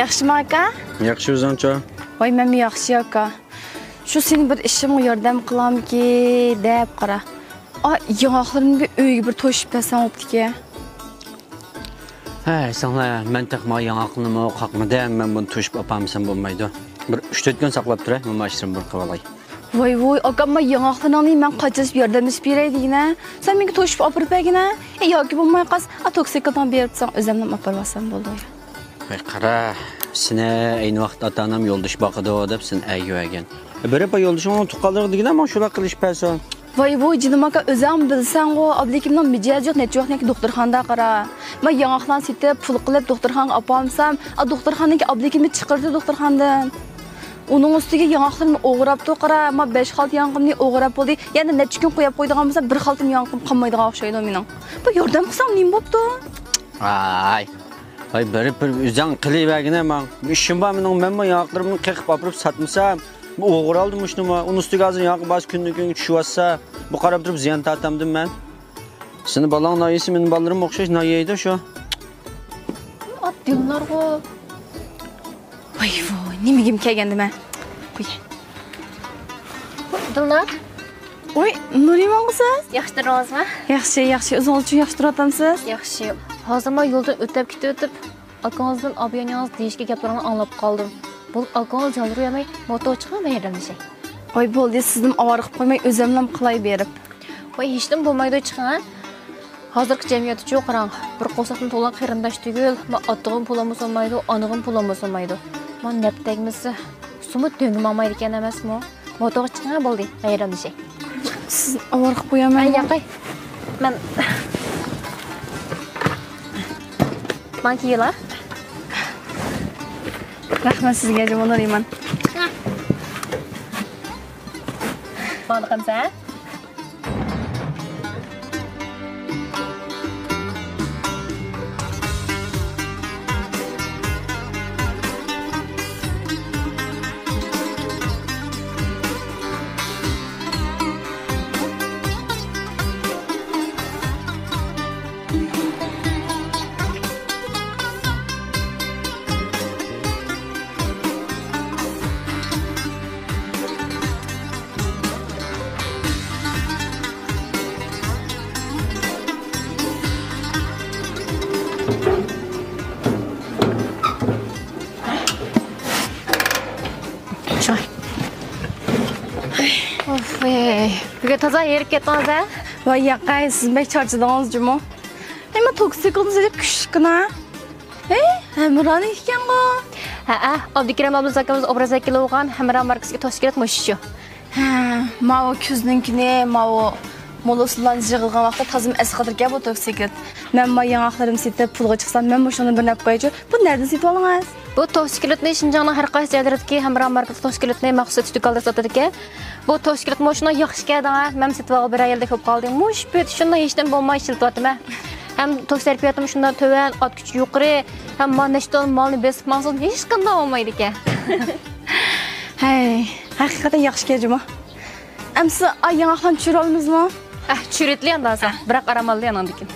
Yaxshimi aka? Yaxshi o'zingchi? Voy, men yaxshi aka. Shu sening bir ishimga yordam qilamki deb qara. Yong'oqlarimni bir uyga bir to'shib bersam bo'pti-ki. Ha, senlar men taqma yong'oqni qoqmadan men buni to'shib opamsam bo'lmaydi. Bir 3-4 kun saqlab turay, men mashrin bir qilib olay. Voy, aka, men yong'oqlarni men qachib yordamlashib beray degina. Sen menga to'shib olib bergina. Yoki bo'lmay qas, toksikadan beribsan, o'zimdan olib olsam bo'ldi. Voy, qara, seni ayni vaqt ota-onam yo'ldosh boqadi deb sen ayyogan. Birapa yo'ldashim uni tuqqanlar degina, men shular qilish person. Voy, jinim aka, o'zim bilsan-ku, ablikimning mijozi yo'q, necha vaqtniki doktorxonada qara. Men yong'oqlarni setib, pul qilib doktorxonaga olib olsam, doktorxonadagi ablikimni chiqirdi doktorxonadan. Uning ustiga yong'oqlarni o'g'rabdi qara, men 5 xalt yong'imni o'g'rab bo'ldi. Yana necha kun qo'yib qo'ydigan bo'lsa, bir xaltim yong'im qolmaydigan o'xshaydi mening. Bu yordam qilsam nima bo'pti? Ay, bir o'zing qilavergina, men ishim bor, men yong'oqlarimni qirqib olib satmasam, o'g'raldim shunimi, uni ustiga hozir yong'oq bas kundan kunga tushyapsa, bu qarab turib ziyon tortamdim men. Seni balang noyisi, men balalarim o'xshash noyeydi shu. Oddinglar-ku. Voy, nimagim kelgandi men? Qo'y. Dillar. Voy, nuriman qisiz? Yaxshi turasizmi? Yaxshi, o'zingiz uchun yaxshi turatamsiz? Yaxshi. Hozir men yo'ldan o'tib, akangizdan obiyangiz deyishga gaplarini anglab qoldim. Bu akangiz yolg'irmay, moto chiqamaydi. Voy, bo'ldi, sizning ovoriqib qo'ymay, o'zimlam qilay berib. Voy, hech nima bo'lmaydi chiqan. Hozirgi jamiyatda cho'q qarang. Bir qo'satni to'lan qarindosh tugul, men otog'im pulimiz olmaydi, onog'im pulimiz olmaydi. Men nepdagmisi, sumut dengmamaydi ekan emasmi? Motoga chiqan bo'ldi, hayronlashing. Siz ovoriqib qo'yaman. Yo'q. Men kiyla. Rahmat sizga, javob olaman. Bana qancha? Bugün taza yerib ketdingiz-a? Voy, yaqay, siz bek charchadingiz-jimi? Men toksiqni kuchkina. Hamrani ekan-ku. Ha, Abdukarim abla akamiz obraz vakili bo'lgan Hamron markaziga toshkilat mushu. Mao kuzninkini, Mao mo'loslar yig'ilgan vaqtda tazim asqadirga bu toksiqat. Men yong'oqlarim setib pulga chiqsam, men shuni bir nap qo'ychi. Bu nerdan setib olingiz? Bu toshkilatni Shinjongning har qaysi joylaridagi Hamron markazi toshkilatni maxsus tukalda sotadi ekan. Bu toshkilat moshina yaxshi keldi-a. Men setib olib bir ayolda ko'p qoldim. Mush bet shunday hech nima bo'lmay shiltyapman. Ham toksarpiyatim shundan to'van, ot kuchi yuqori, ham nechton molni besib maqsad hech qanday olmaydi ekan. Haqiqatan yaxshi keldi-mi? Amsa yong'oqlarni tushira olamizmi? Tushirayotgan dasa, biroq aramalda yanandikin.